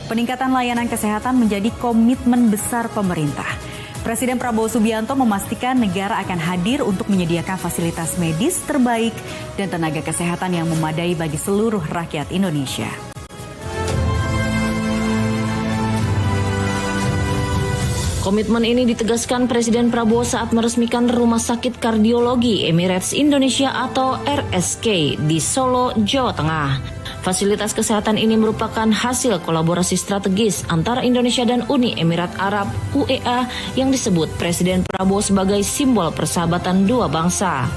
Peningkatan layanan kesehatan menjadi komitmen besar pemerintah. Presiden Prabowo Subianto memastikan negara akan hadir untuk menyediakan fasilitas medis terbaik dan tenaga kesehatan yang memadai bagi seluruh rakyat Indonesia. Komitmen ini ditegaskan Presiden Prabowo saat meresmikan Rumah Sakit Kardiologi Emirates Indonesia atau RSK di Solo, Jawa Tengah. Fasilitas kesehatan ini merupakan hasil kolaborasi strategis antara Indonesia dan Uni Emirat Arab UEA yang disebut Presiden Prabowo sebagai simbol persahabatan dua bangsa.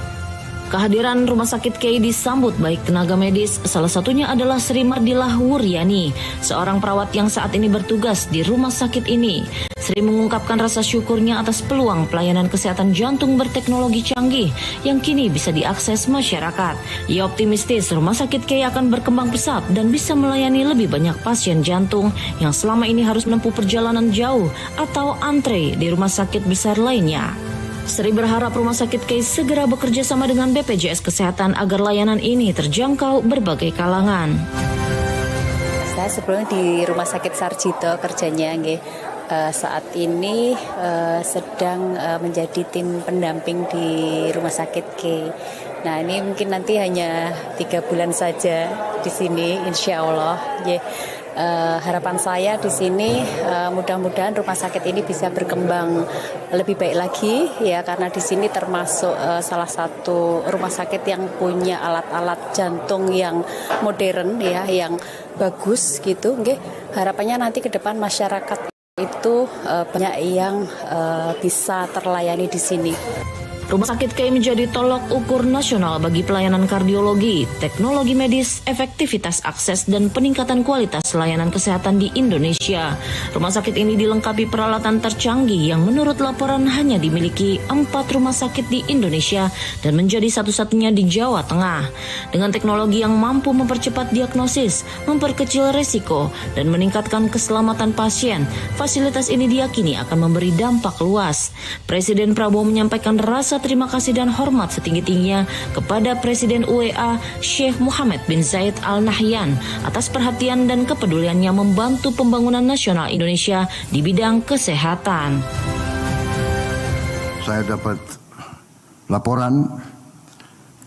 Kehadiran Rumah Sakit K disambut baik tenaga medis, salah satunya adalah Sri Mardilah Wuryani, seorang perawat yang saat ini bertugas di rumah sakit ini. Sri mengungkapkan rasa syukurnya atas peluang pelayanan kesehatan jantung berteknologi canggih yang kini bisa diakses masyarakat. Ia optimistis Rumah Sakit K akan berkembang pesat dan bisa melayani lebih banyak pasien jantung yang selama ini harus menempuh perjalanan jauh atau antre di rumah sakit besar lainnya. Sri berharap Rumah Sakit K segera bekerja sama dengan BPJS Kesehatan agar layanan ini terjangkau berbagai kalangan. Saya sebelumnya di Rumah Sakit Sarjito kerjanya, saat ini sedang menjadi tim pendamping di Rumah Sakit K. Nah, ini mungkin nanti hanya 3 bulan saja di sini, insya Allah. Harapan saya di sini mudah-mudahan rumah sakit ini bisa berkembang lebih baik lagi ya, karena di sini termasuk salah satu rumah sakit yang punya alat-alat jantung yang modern ya, yang bagus gitu. Harapannya nanti ke depan masyarakat itu banyak yang bisa terlayani di sini. Rumah Sakit K menjadi tolok ukur nasional bagi pelayanan kardiologi, teknologi medis, efektivitas akses, dan peningkatan kualitas layanan kesehatan di Indonesia. Rumah sakit ini dilengkapi peralatan tercanggih yang menurut laporan hanya dimiliki 4 rumah sakit di Indonesia dan menjadi satu-satunya di Jawa Tengah. Dengan teknologi yang mampu mempercepat diagnosis, memperkecil resiko, dan meningkatkan keselamatan pasien, fasilitas ini diyakini akan memberi dampak luas. Presiden Prabowo menyampaikan rasa terima kasih dan hormat setinggi-tingginya kepada Presiden UEA Sheikh Mohammed bin Zayed Al Nahyan atas perhatian dan kepeduliannya membantu pembangunan nasional Indonesia di bidang kesehatan. Saya dapat laporan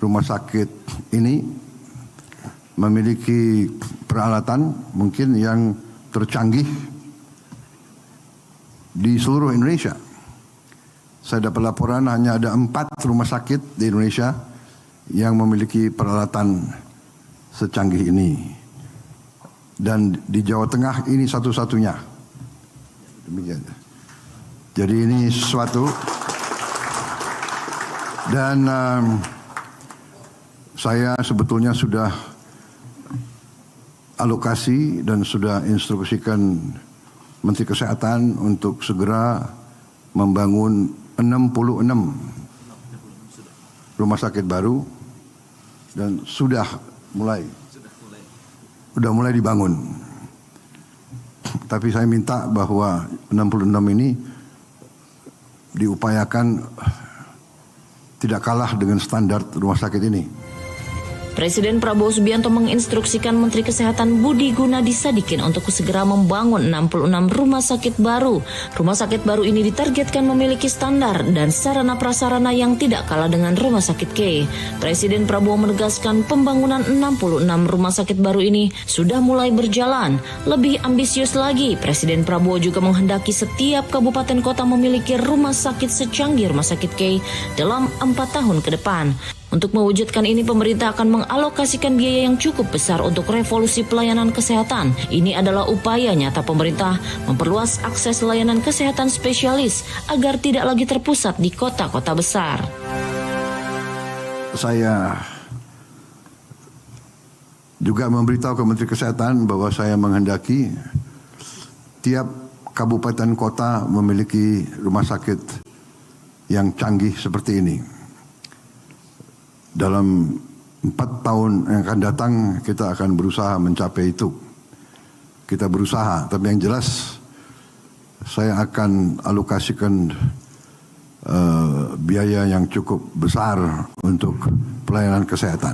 rumah sakit ini memiliki peralatan mungkin yang tercanggih di seluruh Indonesia. Saya dapat laporan hanya ada 4 rumah sakit di Indonesia yang memiliki peralatan secanggih ini. Dan di Jawa Tengah ini satu-satunya. Demikian. Jadi ini sesuatu. Dan saya sebetulnya sudah alokasi dan sudah instruksikan Menteri Kesehatan untuk segera membangun 66 rumah sakit baru dan sudah mulai dibangun. Tapi saya minta bahwa 66 ini diupayakan tidak kalah dengan standar rumah sakit ini. Presiden Prabowo Subianto menginstruksikan Menteri Kesehatan Budi Gunadi Sadikin untuk segera membangun 66 rumah sakit baru. Rumah sakit baru ini ditargetkan memiliki standar dan sarana prasarana yang tidak kalah dengan Rumah Sakit K. Presiden Prabowo menegaskan pembangunan 66 rumah sakit baru ini sudah mulai berjalan. Lebih ambisius lagi, Presiden Prabowo juga menghendaki setiap kabupaten kota memiliki rumah sakit secanggih Rumah Sakit K dalam 4 tahun ke depan. Untuk mewujudkan ini, pemerintah akan mengalokasikan biaya yang cukup besar untuk revolusi pelayanan kesehatan. Ini adalah upaya nyata pemerintah memperluas akses layanan kesehatan spesialis agar tidak lagi terpusat di kota-kota besar. Saya juga memberitahu ke Menteri Kesehatan bahwa saya menghendaki tiap kabupaten kota memiliki rumah sakit yang canggih seperti ini. Dalam 4 tahun yang akan datang kita akan berusaha mencapai itu. Kita berusaha, tapi yang jelas saya akan alokasikan biaya yang cukup besar untuk pelayanan kesehatan.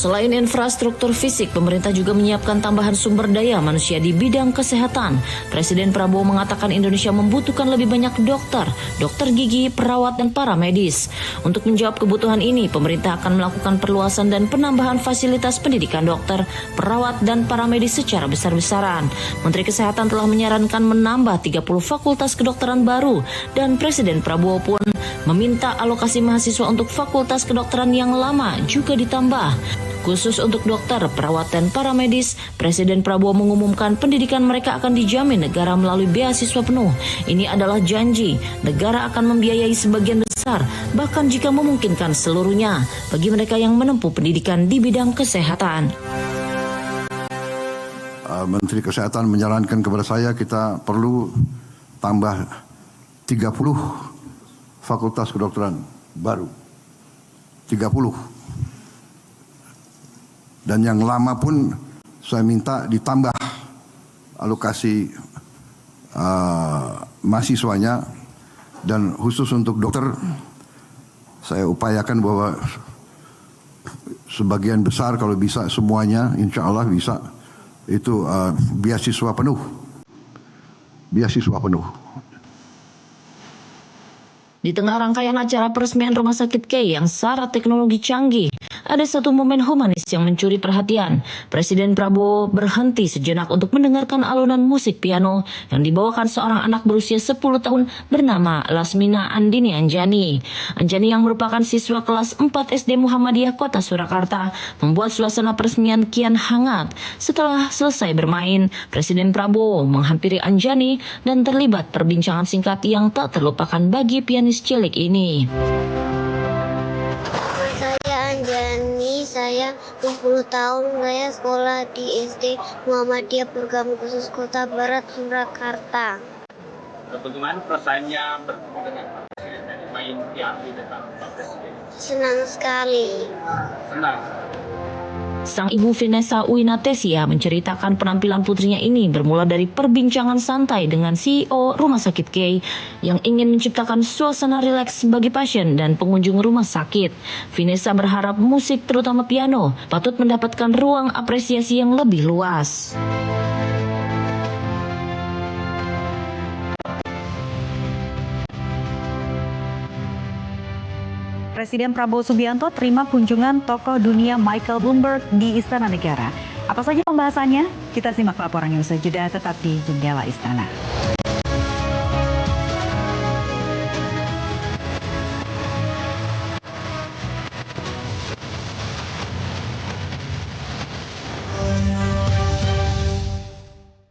Selain infrastruktur fisik, pemerintah juga menyiapkan tambahan sumber daya manusia di bidang kesehatan. Presiden Prabowo mengatakan Indonesia membutuhkan lebih banyak dokter gigi, perawat, dan para medis. Untuk menjawab kebutuhan ini, pemerintah akan melakukan perluasan dan penambahan fasilitas pendidikan dokter, perawat, dan para medis secara besar-besaran. Menteri Kesehatan telah menyarankan menambah 30 fakultas kedokteran baru, dan Presiden Prabowo pun meminta alokasi mahasiswa untuk fakultas kedokteran yang lama juga ditambah. Khusus untuk dokter, perawat, dan para medis, Presiden Prabowo mengumumkan pendidikan mereka akan dijamin negara melalui beasiswa penuh. Ini adalah janji, negara akan membiayai sebagian besar, bahkan jika memungkinkan seluruhnya, bagi mereka yang menempuh pendidikan di bidang kesehatan. Menteri Kesehatan menyarankan kepada saya kita perlu tambah 30 fakultas kedokteran baru. 30. Dan yang lama pun saya minta ditambah alokasi mahasiswanya, dan khusus untuk dokter saya upayakan bahwa sebagian besar, kalau bisa semuanya, insya Allah bisa, itu beasiswa penuh. Beasiswa penuh. Di tengah rangkaian acara peresmian Rumah Sakit K yang syarat teknologi canggih, ada satu momen humanis yang mencuri perhatian. Presiden Prabowo berhenti sejenak untuk mendengarkan alunan musik piano yang dibawakan seorang anak berusia 10 tahun bernama Lasmina Andini Anjani. Anjani yang merupakan siswa kelas 4 SD Muhammadiyah Kota Surakarta membuat suasana peresmian kian hangat. Setelah selesai bermain, Presiden Prabowo menghampiri Anjani dan terlibat perbincangan singkat yang tak terlupakan bagi pianis cilik ini. Anjani, saya 20 tahun, saya sekolah di SD Muhammadiyah Program Khusus Kota Barat Surakarta. Bagaimana perasaannya bertemu dengan main piano di depan Pak Presiden? Senang sekali. Senang. Sang ibu Vanessa Uinatesia menceritakan penampilan putrinya ini bermula dari perbincangan santai dengan CEO Rumah Sakit K yang ingin menciptakan suasana rileks bagi pasien dan pengunjung rumah sakit. Vanessa berharap musik, terutama piano, patut mendapatkan ruang apresiasi yang lebih luas. Presiden Prabowo Subianto terima kunjungan tokoh dunia Michael Bloomberg di Istana Negara. Apa saja pembahasannya? Kita simak laporan yang usai jeda, tetap di Jendela Istana.